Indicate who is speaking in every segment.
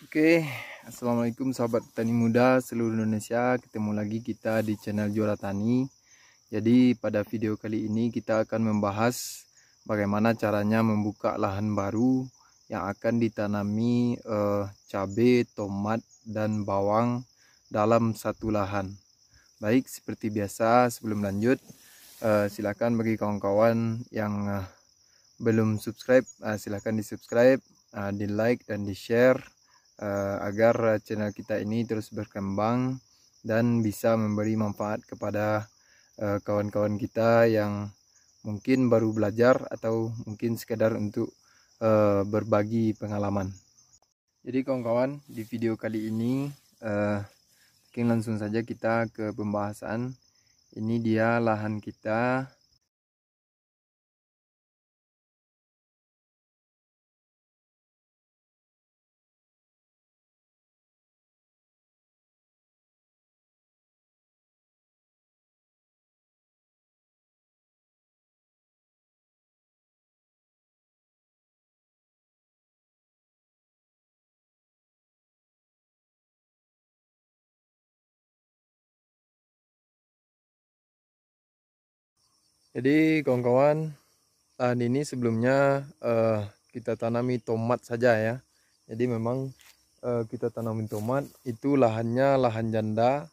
Speaker 1: Oke, assalamualaikum sahabat petani muda seluruh Indonesia. Ketemu lagi kita di channel Juara Tani. Jadi pada video kali ini kita akan membahas bagaimana caranya membuka lahan baru yang akan ditanami cabai, tomat, dan bawang dalam satu lahan. Baik, seperti biasa sebelum lanjut, silakan bagi kawan-kawan yang belum subscribe, silakan di subscribe, di like dan di share, agar channel kita ini terus berkembang dan bisa memberi manfaat kepada kawan-kawan kita yang mungkin baru belajar atau mungkin sekedar untuk berbagi pengalaman. Jadi kawan-kawan, di video kali ini mungkin langsung saja kita ke pembahasan. Ini dia lahan kita. Jadi kawan-kawan, lahan ini sebelumnya kita tanami tomat saja ya. Jadi memang kita tanami tomat, itu lahannya lahan janda.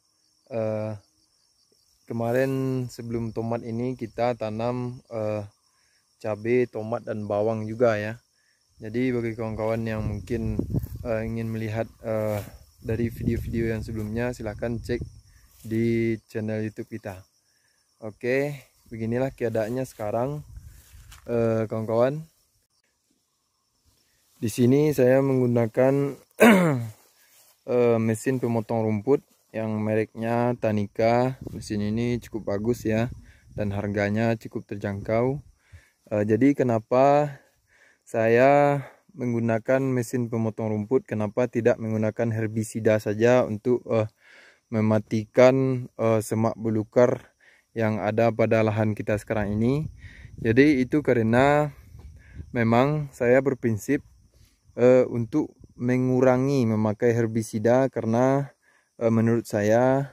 Speaker 1: Kemarin sebelum tomat ini kita tanam cabai, tomat, dan bawang juga ya. Jadi bagi kawan-kawan yang mungkin ingin melihat dari video-video yang sebelumnya, silahkan cek di channel YouTube kita. Oke, beginilah keadaannya sekarang, kawan-kawan. Di sini saya menggunakan mesin pemotong rumput yang mereknya Tanika. Mesin ini cukup bagus ya, dan harganya cukup terjangkau. Jadi kenapa saya menggunakan mesin pemotong rumput, kenapa tidak menggunakan herbisida saja untuk mematikan semak belukar yang ada pada lahan kita sekarang ini. Jadi itu karena memang saya berprinsip untuk mengurangi memakai herbisida, karena menurut saya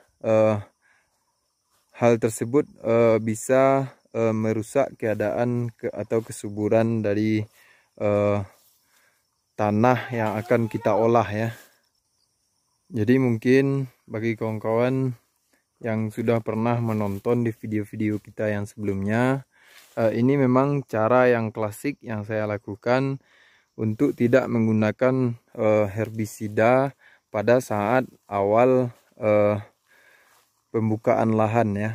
Speaker 1: hal tersebut bisa merusak keadaan atau kesuburan dari tanah yang akan kita olah ya. Jadi mungkin bagi kawan-kawan yang sudah pernah menonton di video-video kita yang sebelumnya, ini memang cara yang klasik yang saya lakukan untuk tidak menggunakan herbisida pada saat awal pembukaan lahan ya.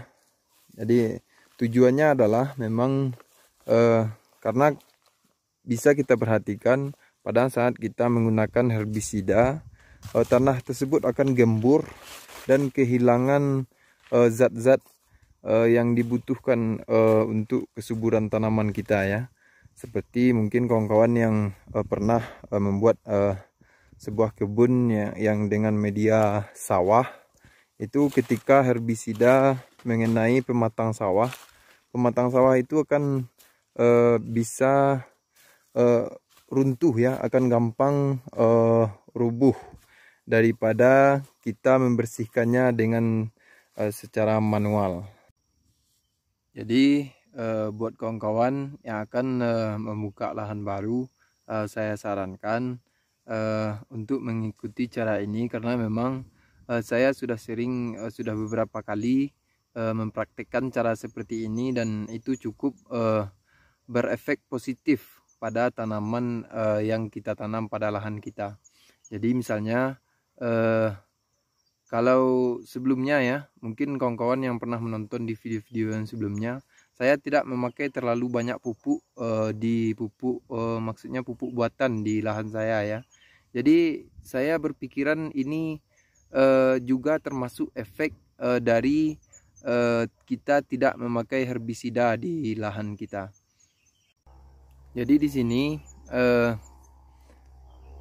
Speaker 1: Jadi tujuannya adalah memang karena bisa kita perhatikan pada saat kita menggunakan herbisida, tanah tersebut akan gembur dan kehilangan zat-zat yang dibutuhkan untuk kesuburan tanaman kita ya. Seperti mungkin kawan-kawan yang pernah membuat sebuah kebun yang dengan media sawah, itu ketika herbisida mengenai pematang sawah itu akan bisa runtuh ya, akan gampang rubuh daripada kita membersihkannya dengan secara manual. Jadi buat kawan-kawan yang akan membuka lahan baru, saya sarankan untuk mengikuti cara ini, karena memang saya sudah sudah beberapa kali mempraktikkan cara seperti ini, dan itu cukup berefek positif pada tanaman yang kita tanam pada lahan kita. Jadi misalnya kalau sebelumnya ya, mungkin kawan-kawan yang pernah menonton di video-video yang sebelumnya, saya tidak memakai terlalu banyak pupuk maksudnya pupuk buatan di lahan saya ya. Jadi saya berpikiran ini juga termasuk efek dari kita tidak memakai herbisida di lahan kita. Jadi di sini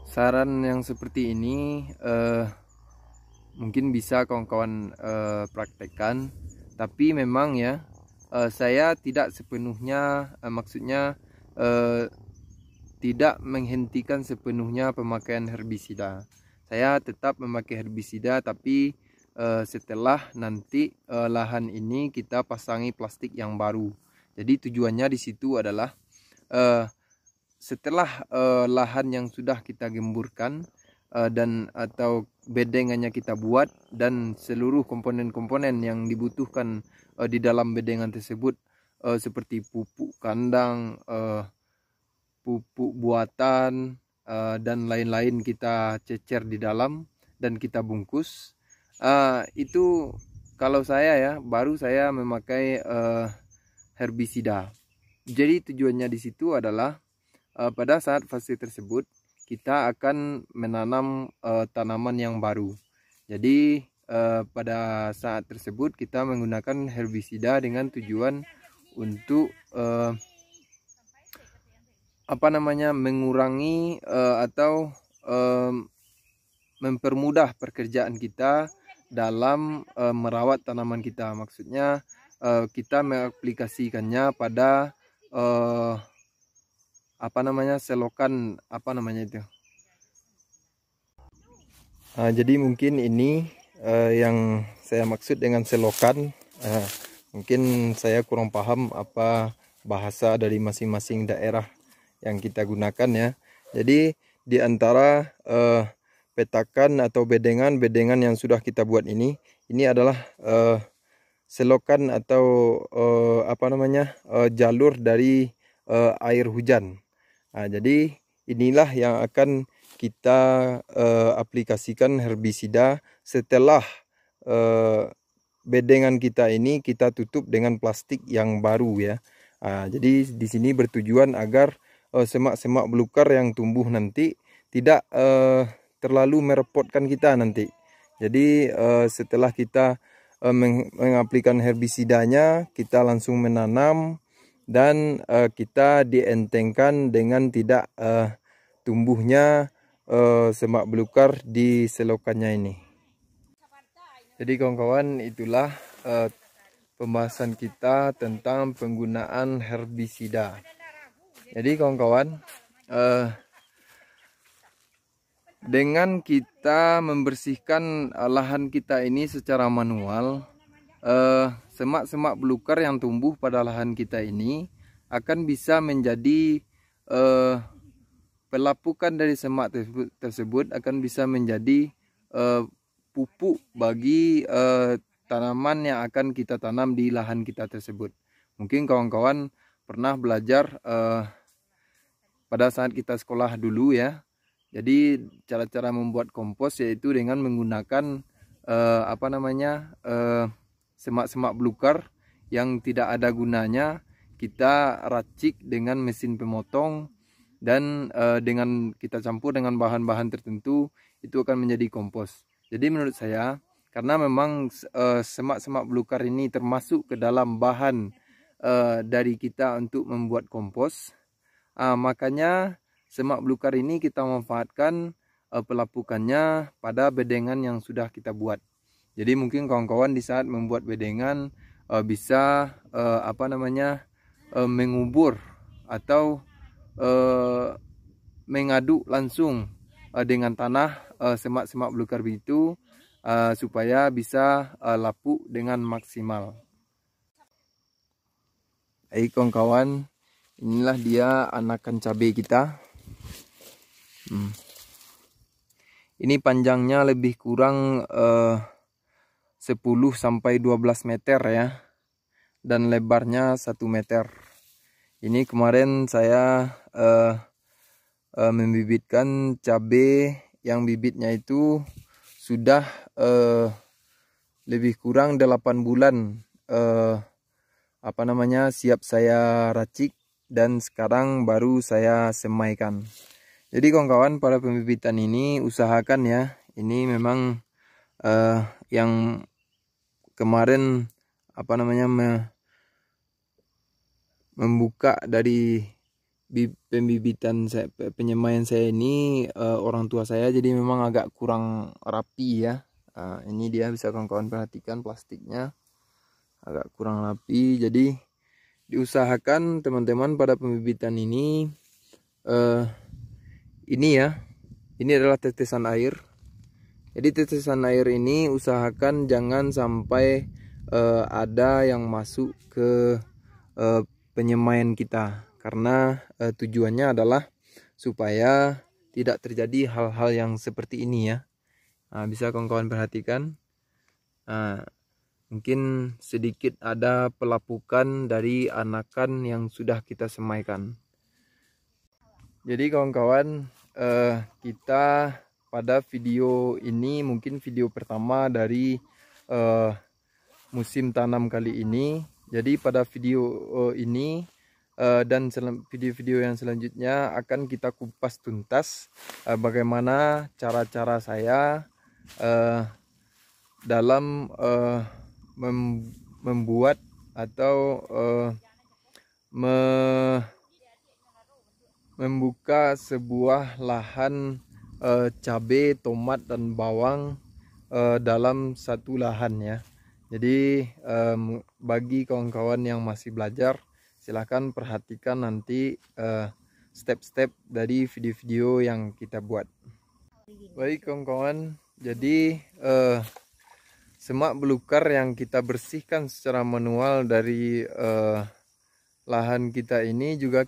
Speaker 1: saran yang seperti ini mungkin bisa kawan-kawan praktekkan, tapi memang ya saya tidak sepenuhnya maksudnya tidak menghentikan sepenuhnya pemakaian herbisida. saya tetap memakai herbisida, tapi setelah nanti lahan ini kita pasangi plastik yang baru. Jadi tujuannya di situ adalah setelah lahan yang sudah kita gemburkan dan atau bedengannya kita buat, dan seluruh komponen-komponen yang dibutuhkan di dalam bedengan tersebut seperti pupuk kandang, pupuk buatan, dan lain-lain kita cecer di dalam dan kita bungkus. Itu kalau saya ya, baru saya memakai herbisida. Jadi tujuannya di situ adalah pada saat fase tersebut kita akan menanam tanaman yang baru. Jadi pada saat tersebut kita menggunakan herbisida dengan tujuan untuk mengurangi atau mempermudah pekerjaan kita dalam merawat tanaman kita. Maksudnya kita mengaplikasikannya pada selokan jadi mungkin ini yang saya maksud dengan selokan. Mungkin saya kurang paham apa bahasa dari masing-masing daerah yang kita gunakan ya. Jadi di antara petakan atau bedengan yang sudah kita buat ini adalah selokan atau jalur dari air hujan. Jadi inilah yang akan kita aplikasikan herbisida setelah bedengan kita ini kita tutup dengan plastik yang baru ya. Jadi di sini bertujuan agar semak-semak belukar yang tumbuh nanti tidak terlalu merepotkan kita nanti. Jadi setelah kita mengaplikasikan herbisidanya, kita langsung menanam dan kita dientengkan dengan tidak tumbuhnya semak belukar di selokannya ini. Jadi kawan-kawan, itulah pembahasan kita tentang penggunaan herbisida. Jadi kawan-kawan, dengan kita membersihkan lahan kita ini secara manual, semak-semak belukar yang tumbuh pada lahan kita ini akan bisa menjadi pelapukan dari semak tersebut akan bisa menjadi pupuk bagi tanaman yang akan kita tanam di lahan kita tersebut. Mungkin kawan-kawan pernah belajar pada saat kita sekolah dulu ya. Jadi cara-cara membuat kompos yaitu dengan menggunakan semak-semak belukar yang tidak ada gunanya, kita racik dengan mesin pemotong dan dengan kita campur dengan bahan-bahan tertentu, itu akan menjadi kompos. Jadi menurut saya, karena memang semak-semak belukar ini termasuk ke dalam bahan dari kita untuk membuat kompos, makanya semak belukar ini kita manfaatkan pelapukannya pada bedengan yang sudah kita buat. Jadi mungkin kawan-kawan di saat membuat bedengan bisa mengubur atau mengaduk langsung dengan tanah semak-semak belukar itu supaya bisa lapuk dengan maksimal. Baik kawan-kawan, inilah dia anakan cabai kita. Ini panjangnya lebih kurang 10 sampai 12 meter ya, dan lebarnya 1 meter. Ini kemarin saya membibitkan cabai yang bibitnya itu sudah lebih kurang 8 bulan siap saya racik, dan sekarang baru saya semaikan. Jadi kawan-kawan, pada pembibitan ini usahakan ya, ini memang yang kemarin membuka dari pembibitan saya, penyemaian saya ini orang tua saya, jadi memang agak kurang rapi ya. Ini dia, bisa kawan-kawan perhatikan plastiknya agak kurang rapi. Jadi diusahakan teman-teman pada pembibitan ini ya, ini adalah tetesan air. Jadi tetesan air ini usahakan jangan sampai ada yang masuk ke penyemaian kita, karena tujuannya adalah supaya tidak terjadi hal-hal yang seperti ini ya. Nah, bisa kawan-kawan perhatikan. Nah, mungkin sedikit ada pelapukan dari anakan yang sudah kita semaikan. Jadi kawan-kawan, kita pada video ini mungkin video pertama dari musim tanam kali ini. Jadi pada video ini dan video-video yang selanjutnya akan kita kupas tuntas bagaimana cara-cara saya dalam membuat atau membuka sebuah lahan cabai, tomat dan bawang dalam satu lahan ya. Jadi bagi kawan-kawan yang masih belajar, silahkan perhatikan nanti step-step dari video-video yang kita buat. Baik kawan-kawan, jadi semak belukar yang kita bersihkan secara manual dari lahan kita ini juga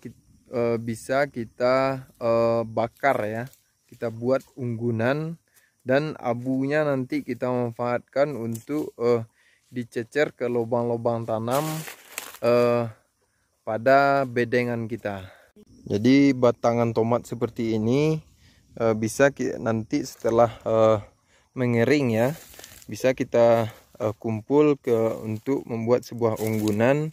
Speaker 1: bisa kita bakar ya. Kita buat unggunan dan abunya nanti kita manfaatkan untuk dicecer ke lubang-lubang tanam pada bedengan kita. Jadi batangan tomat seperti ini bisa nanti setelah mengering ya, bisa kita kumpul untuk membuat sebuah unggunan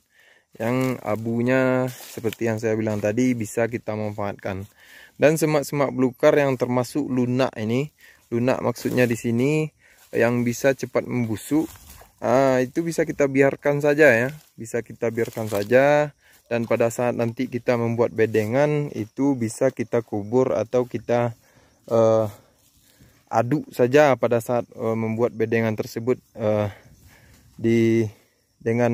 Speaker 1: yang abunya seperti yang saya bilang tadi bisa kita manfaatkan. Dan semak-semak belukar yang termasuk lunak ini, lunak maksudnya di sini yang bisa cepat membusuk, itu bisa kita biarkan saja ya, bisa kita biarkan saja. Dan pada saat nanti kita membuat bedengan itu bisa kita kubur atau kita aduk saja pada saat membuat bedengan tersebut dengan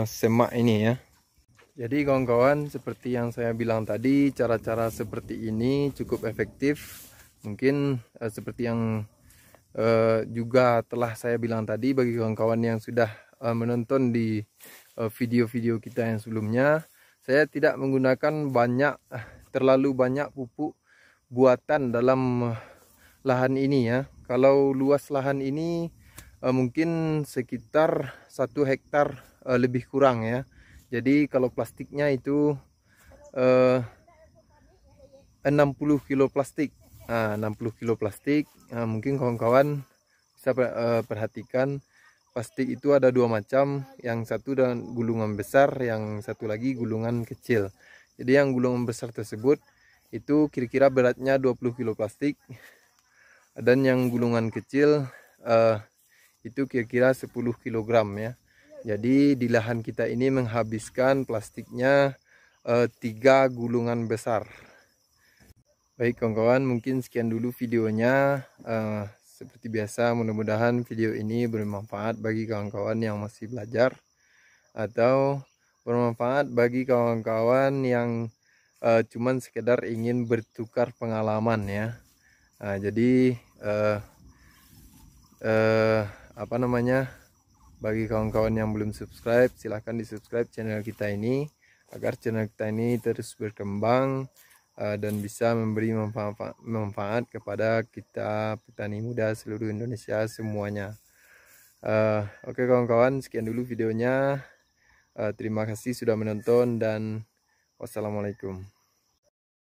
Speaker 1: semak ini ya. Jadi kawan-kawan, seperti yang saya bilang tadi, cara-cara seperti ini cukup efektif. Mungkin seperti yang juga telah saya bilang tadi, bagi kawan-kawan yang sudah menonton di video-video kita yang sebelumnya, saya tidak menggunakan terlalu banyak pupuk buatan dalam lahan ini ya. Kalau luas lahan ini mungkin sekitar 1 hektar lebih kurang ya. Jadi kalau plastiknya itu 60 kilo plastik. 60 kilo plastik. Mungkin kawan-kawan bisa perhatikan, plastik itu ada dua macam. Yang satu dan gulungan besar, yang satu lagi gulungan kecil. Jadi yang gulungan besar tersebut itu kira-kira beratnya 20 kilo plastik. Dan yang gulungan kecil itu kira-kira 10 kg ya. Jadi di lahan kita ini menghabiskan plastiknya 3 gulungan besar. Baik kawan-kawan, mungkin sekian dulu videonya. Seperti biasa, mudah-mudahan video ini bermanfaat bagi kawan-kawan yang masih belajar, atau bermanfaat bagi kawan-kawan yang cuman sekedar ingin bertukar pengalaman ya. Jadi bagi kawan-kawan yang belum subscribe, silahkan di subscribe channel kita ini agar channel kita ini terus berkembang dan bisa memberi manfaat kepada kita petani muda seluruh Indonesia semuanya. Oke kawan-kawan, sekian dulu videonya. Terima kasih sudah menonton dan wassalamualaikum.